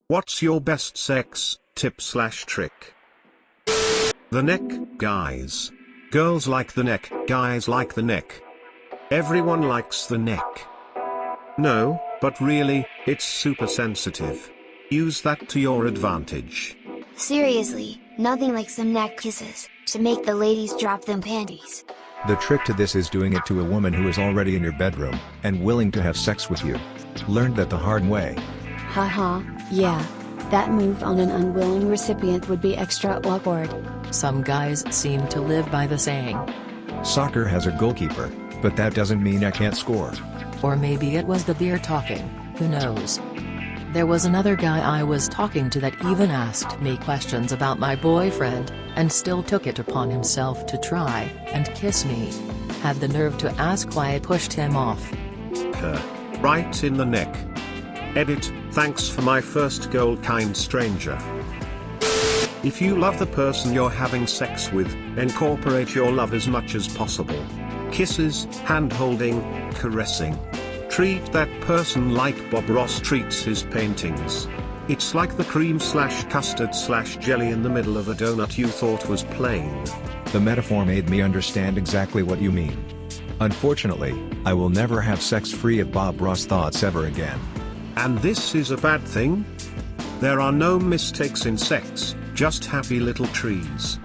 What's your best sex tip/trick? The neck, guys. Girls like the neck, guys like the neck. Everyone likes the neck. No, but really, it's super sensitive. Use that to your advantage. Seriously, nothing like some neck kisses, to make the ladies drop them panties. The trick to this is doing it to a woman who is already in your bedroom, and willing to have sex with you. Learned that the hard way. Haha, yeah. That move on an unwilling recipient would be extra awkward. Some guys seem to live by the saying. Soccer has a goalkeeper, but that doesn't mean I can't score. Or maybe it was the beer talking, who knows. There was another guy I was talking to that even asked me questions about my boyfriend, and still took it upon himself to try and kiss me. Had the nerve to ask why I pushed him off. Right in the neck. Edit, thanks for my first goal, kind stranger. If you love the person you're having sex with, incorporate your love as much as possible. Kisses, hand-holding, caressing. Treat that person like Bob Ross treats his paintings. It's like the cream/custard/jelly in the middle of a donut you thought was plain. The metaphor made me understand exactly what you mean. Unfortunately, I will never have sex free of Bob Ross thoughts ever again. And this is a bad thing? There are no mistakes in sex, just happy little trees.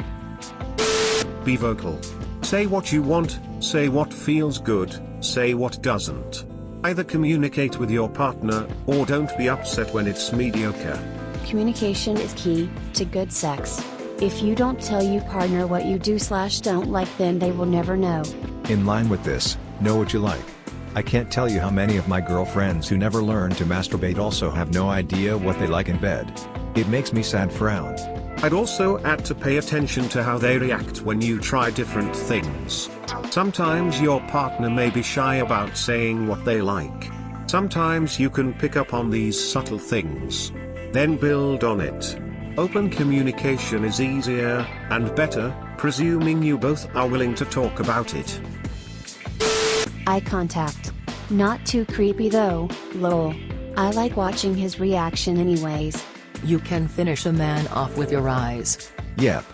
Be vocal. Say what you want, say what feels good, say what doesn't. Either communicate with your partner, or don't be upset when it's mediocre. Communication is key to good sex. If you don't tell your partner what you do/don't like, then they will never know. In line with this, know what you like. I can't tell you how many of my girlfriends who never learned to masturbate also have no idea what they like in bed. It makes me sad frown. I'd also add to pay attention to how they react when you try different things. Sometimes your partner may be shy about saying what they like. Sometimes you can pick up on these subtle things. Then build on it. Open communication is easier, and better, presuming you both are willing to talk about it. Eye contact. Not too creepy though, lol. I like watching his reaction anyways. You can finish a man off with your eyes. Yep.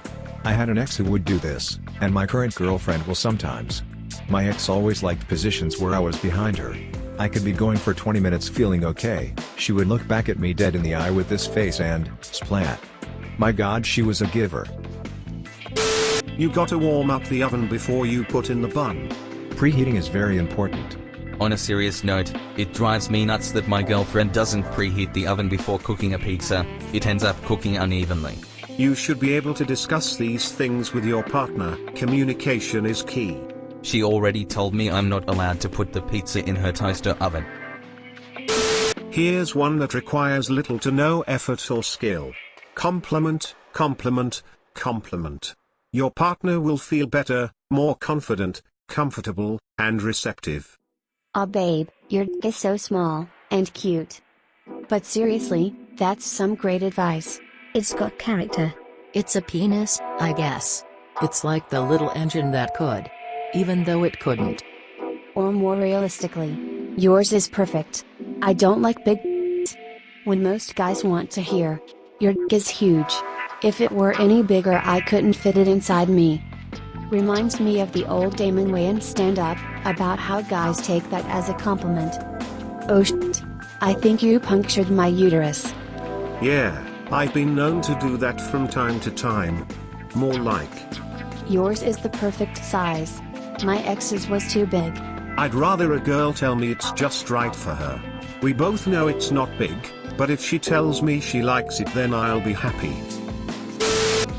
I had an ex who would do this, and my current girlfriend will sometimes. My ex always liked positions where I was behind her. I could be going for 20 minutes feeling okay, she would look back at me dead in the eye with this face and, splat. My god, she was a giver. You gotta warm up the oven before you put in the bun. Preheating is very important. On a serious note, it drives me nuts that my girlfriend doesn't preheat the oven before cooking a pizza. It ends up cooking unevenly. You should be able to discuss these things with your partner. Communication is key. She already told me I'm not allowed to put the pizza in her toaster oven. Here's one that requires little to no effort or skill. Compliment, compliment, compliment. Your partner will feel better, more confident, comfortable, and receptive. Aw babe, your d is so small, and cute. But seriously, that's some great advice. It's got character. It's a penis, I guess. It's like the little engine that could. Even though it couldn't. Or more realistically, yours is perfect. I don't like big d***s. When most guys want to hear, your d*** is huge. If it were any bigger I couldn't fit it inside me. Reminds me of the old Damon Wayans stand-up, about how guys take that as a compliment. Oh shit. I think you punctured my uterus. Yeah, I've been known to do that from time to time. More like. Yours is the perfect size. My ex's was too big. I'd rather a girl tell me it's just right for her. We both know it's not big, but if she tells me she likes it, then I'll be happy.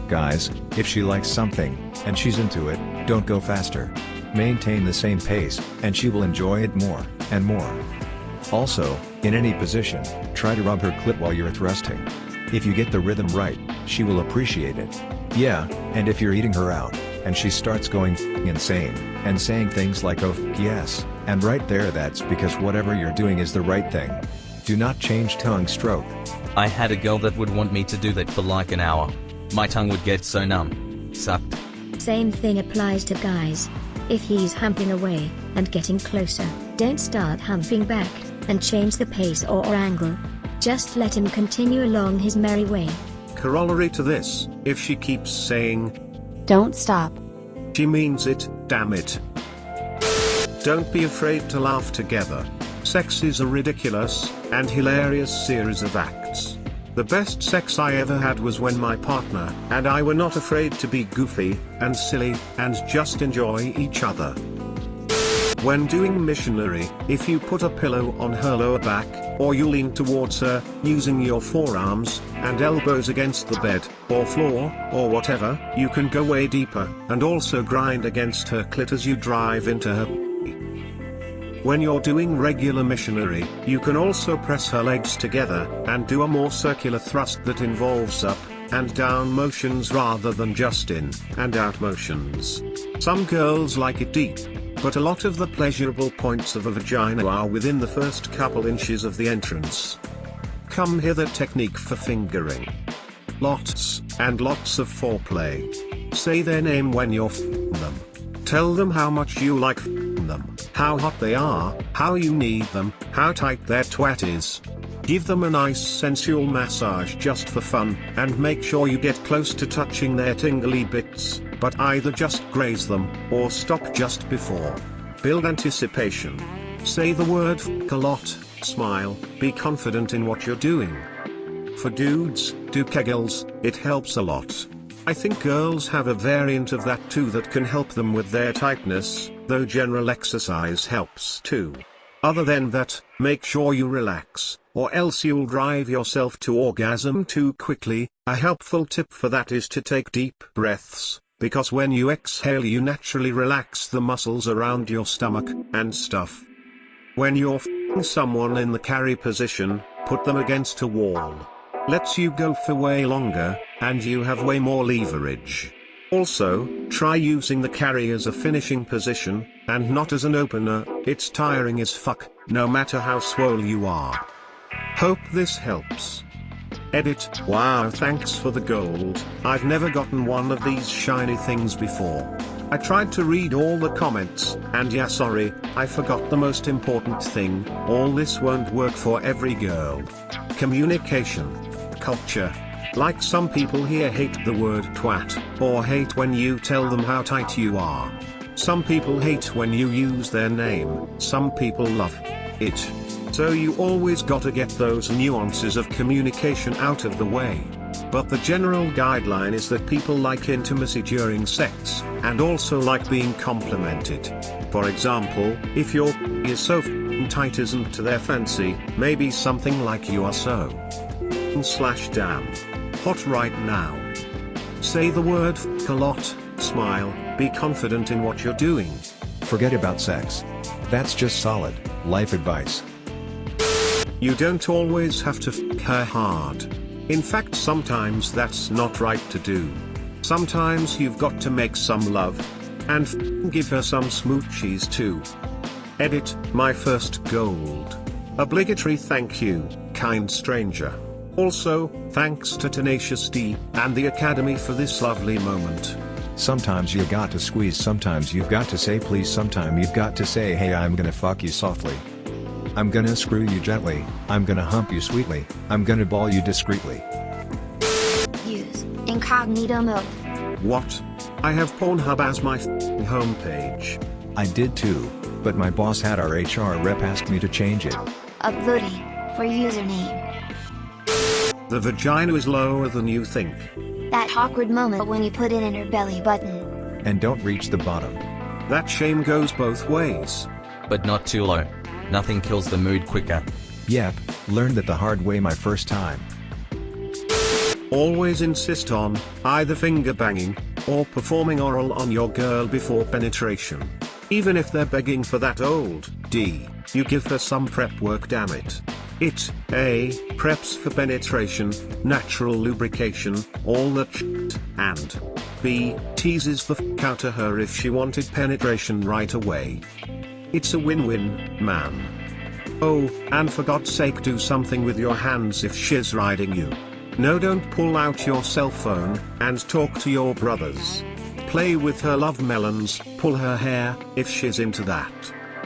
Guys, if she likes something, and she's into it, don't go faster. Maintain the same pace, and she will enjoy it more, and more. Also, in any position, try to rub her clit while you're thrusting. If you get the rhythm right, she will appreciate it. Yeah, and if you're eating her out, and she starts going insane, and saying things like oh yes, and right there, that's because whatever you're doing is the right thing. Do not change tongue stroke. I had a girl that would want me to do that for like an hour. My tongue would get so numb. Sucked. Same thing applies to guys. If he's humping away, and getting closer, don't start humping back, and change the pace or angle. Just let him continue along his merry way. Corollary to this, if she keeps saying, Don't stop. she means it, damn it. Don't be afraid to laugh together. Sex is a ridiculous and hilarious series of acts. The best sex I ever had was when my partner and I were not afraid to be goofy and silly and just enjoy each other. When doing missionary, if you put a pillow on her lower back, or you lean towards her, using your forearms and elbows against the bed, or floor, or whatever, you can go way deeper, and also grind against her clit as you drive into her. When you're doing regular missionary, you can also press her legs together, and do a more circular thrust that involves up and down motions rather than just in and out motions. Some girls like it deep, but a lot of the pleasurable points of a vagina are within the first couple inches of the entrance. Come hither technique for fingering. Lots and lots of foreplay. Say their name when you're f***ing them. Tell them how much you like f***ing them, how hot they are, how you need them, how tight their twat is. Give them a nice sensual massage just for fun, and make sure you get close to touching their tingly bits, but either just graze them, or stop just before. Build anticipation. Say the word f*** a lot, smile, be confident in what you're doing. For dudes, do kegels, it helps a lot. I think girls have a variant of that too that can help them with their tightness, though general exercise helps too. Other than that, make sure you relax, or else you'll drive yourself to orgasm too quickly. A helpful tip for that is to take deep breaths, because when you exhale you naturally relax the muscles around your stomach and stuff. When you're f***ing someone in the carry position, put them against a wall. Lets you go for way longer, and you have way more leverage. Also, try using the carry as a finishing position, and not as an opener. It's tiring as fuck, no matter how swole you are. Hope this helps. Edit. Wow, thanks for the gold. I've never gotten one of these shiny things before. I tried to read all the comments, and yeah, sorry, I forgot the most important thing. All this won't work for every girl. Communication. Culture. Like some people here hate the word twat, or hate when you tell them how tight you are. Some people hate when you use their name, some people love it. So you always gotta get those nuances of communication out of the way. But the general guideline is that people like intimacy during sex, and also like being complimented. For example, if your is so tight isn't to their fancy, maybe something like you are so /damn hot right now. Say the word f*** a lot, smile, be confident in what you're doing. Forget about sex. That's just solid life advice. You don't always have to f*** her hard. In fact, sometimes that's not right to do. Sometimes you've got to make some love, and give her some smoochies too. Edit. My first gold. Obligatory thank you, kind stranger. Also, thanks to Tenacious D and the Academy for this lovely moment. Sometimes you got to squeeze, sometimes you've got to say please, sometimes you've got to say hey, I'm gonna fuck you softly. I'm gonna screw you gently, I'm gonna hump you sweetly, I'm gonna ball you discreetly. Use incognito mode. What? I have Pornhub as my homepage. I did too, but my boss had our HR rep ask me to change it. Uploading for username. The vagina is lower than you think. That awkward moment when you put it in her belly button. And don't reach the bottom. That shame goes both ways. But not too low. Nothing kills the mood quicker. Yep, learned that the hard way my first time. Always insist on either finger banging or performing oral on your girl before penetration. Even if they're begging for that old D, you give her some prep work, damn it. It, A, preps for penetration, natural lubrication, all that shit, and B, teases the f*** out of her if she wanted penetration right away. It's a win-win, man. Oh, and for God's sake, do something with your hands if she's riding you. No, don't pull out your cell phone and talk to your brothers. Play with her love melons, pull her hair, if she's into that.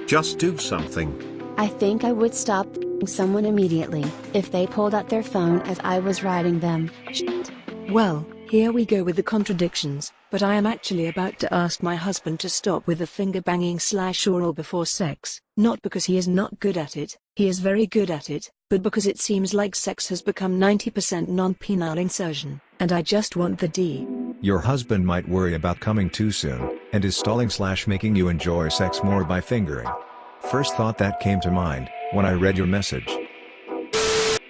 Just do something. I think I would stop someone immediately if they pulled out their phone as I was writing them. Shit. Well, here we go with the contradictions, but I am actually about to ask my husband to stop with the finger banging / oral before sex, not because he is not good at it, he is very good at it, but because it seems like sex has become 90% non-penile insertion, and I just want the D. Your husband might worry about coming too soon, and is stalling / making you enjoy sex more by fingering. First thought that came to mind, when I read your message.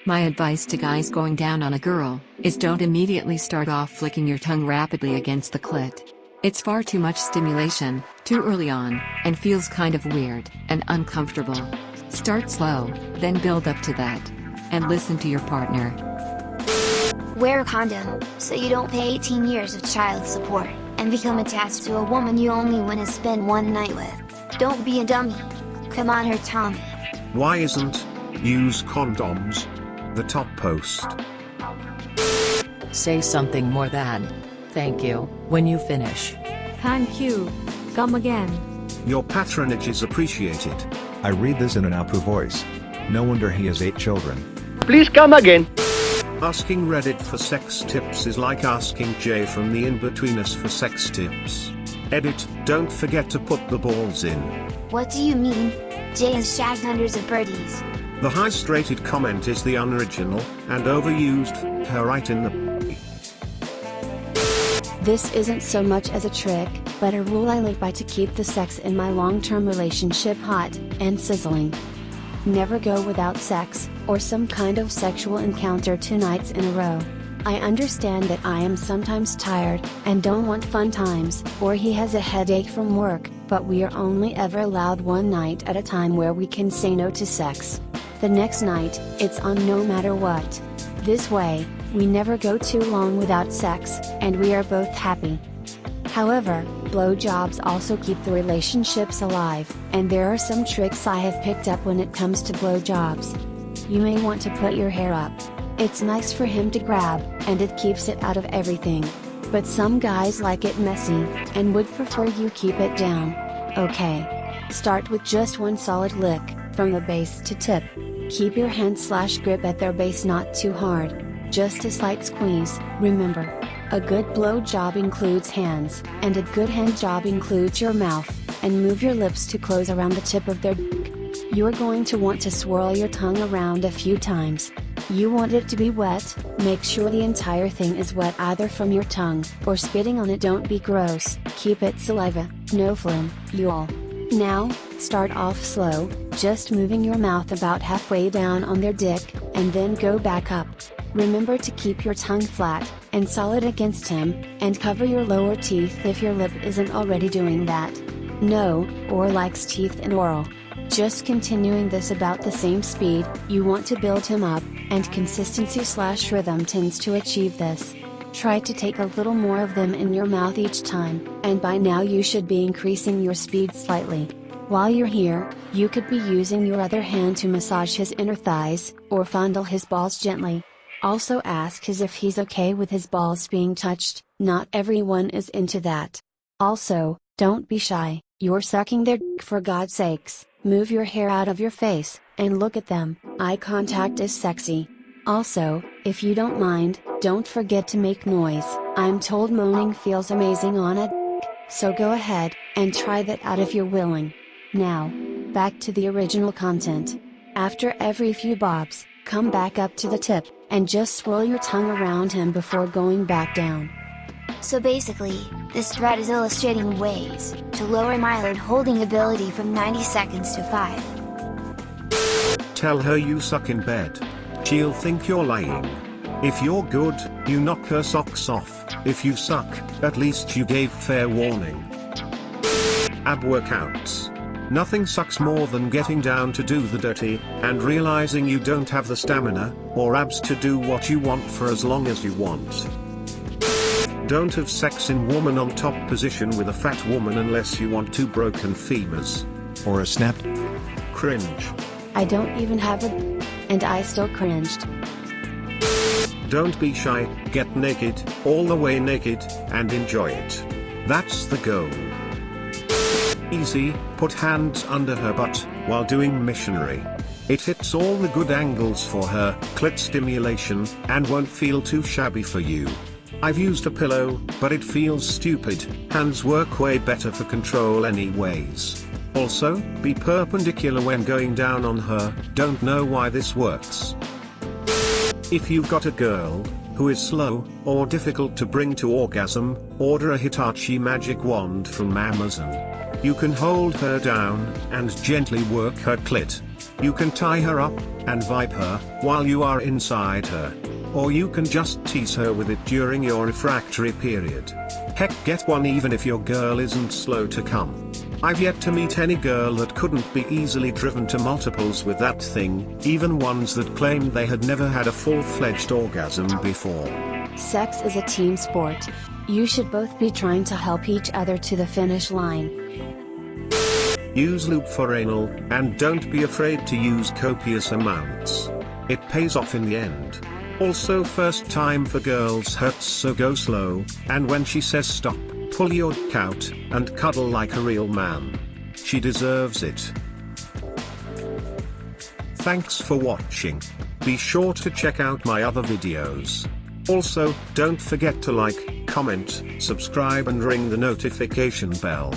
My advice to guys going down on a girl is don't immediately start off flicking your tongue rapidly against the clit. It's far too much stimulation, too early on, and feels kind of weird and uncomfortable. Start slow, then build up to that. And listen to your partner. Wear a condom, so you don't pay 18 years of child support, and become attached to a woman you only want to spend one night with. Don't be a dummy. Come on her Tommy. Why isn't use condoms the top post? Say something more than thank you when you finish. Thank you. Come again. Your patronage is appreciated. I read this in an Apu voice. No wonder he has 8 children. Please come again. Asking Reddit for sex tips is like asking Jay from the INBETWEENERS for sex tips. Edit, don't forget to put the balls in. What do you mean? Jay has shagged hundreds of birdies. The highest rated comment is the unoriginal, and overused, her right in the This isn't so much as a trick, but a rule I live by to keep the sex in my long-term relationship hot and sizzling. Never go without sex, or some kind of sexual encounter 2 nights in a row. I understand that I am sometimes tired, and don't want fun times, or he has a headache from work, but we are only ever allowed 1 night at a time where we can say no to sex. The next night, it's on no matter what. This way, we never go too long without sex, and we are both happy. However, blowjobs also keep the relationships alive, and there are some tricks I have picked up when it comes to blowjobs. You may want to put your hair up. It's nice for him to grab, and it keeps it out of everything. But some guys like it messy, and would prefer you keep it down. Okay. Start with just 1 solid lick, from the base to tip. Keep your hand / grip at their base not too hard. Just a slight squeeze. Remember, a good blowjob includes hands, and a good hand job includes your mouth, and move your lips to close around the tip of their dick. You're going to want to swirl your tongue around a few times. You want it to be wet, make sure the entire thing is wet either from your tongue, or spitting on it. Don't be gross, keep it saliva, no phlegm, y'all. Now, start off slow, just moving your mouth about halfway down on their dick, and then go back up. Remember to keep your tongue flat, and solid against him, and cover your lower teeth if your lip isn't already doing that. No, or likes teeth in oral. Just continuing this about the same speed, you want to build him up, and consistency / rhythm tends to achieve this. Try to take a little more of them in your mouth each time, and by now you should be increasing your speed slightly. While you're here, you could be using your other hand to massage his inner thighs, or fondle his balls gently. Also ask if he's okay with his balls being touched. Not everyone is into that. Also, don't be shy, you're sucking their dick for God's sakes. Move your hair out of your face, and look at them. Eye contact is sexy. Also, if you don't mind, don't forget to make noise. I'm told moaning feels amazing on a dick, so go ahead, and try that out if you're willing. Now, back to the original content. After every few bobs, come back up to the tip, and just swirl your tongue around him before going back down. So basically, this thread is illustrating ways to lower my holding ability from 90 seconds to 5. Tell her you suck in bed. She'll think you're lying. If you're good, you knock her socks off. If you suck, at least you gave fair warning. Ab workouts. Nothing sucks more than getting down to do the dirty, and realizing you don't have the stamina, or abs to do what you want for as long as you want. Don't have sex in woman on top position with a fat woman unless you want 2 broken femurs. Or a snapped. Cringe. I don't even have a and I still cringed. Don't be shy, get naked, all the way naked, and enjoy it. That's the goal. Easy, put hands under her butt, while doing missionary. It hits all the good angles for her clit stimulation, and won't feel too shabby for you. I've used a pillow, but it feels stupid. Hands work way better for control anyways. Also, be perpendicular when going down on her. Don't know why this works. If you've got a girl who is slow or difficult to bring to orgasm, order a Hitachi magic wand from Amazon. You can hold her down and gently work her clit. You can tie her up and vibe her while you are inside her. Or you can just tease her with it during your refractory period. Heck, get one even if your girl isn't slow to come. I've yet to meet any girl that couldn't be easily driven to multiples with that thing, even ones that claimed they had never had a full-fledged orgasm before. Sex is a team sport. You should both be trying to help each other to the finish line. Use lube for anal, and don't be afraid to use copious amounts. It pays off in the end. Also, first time for girls hurts, so go slow, and when she says stop, pull your dick out and cuddle like a real man. She deserves it. Thanks for watching. Be sure to check out my other videos. Also, don't forget to like, comment, subscribe and ring the notification bell.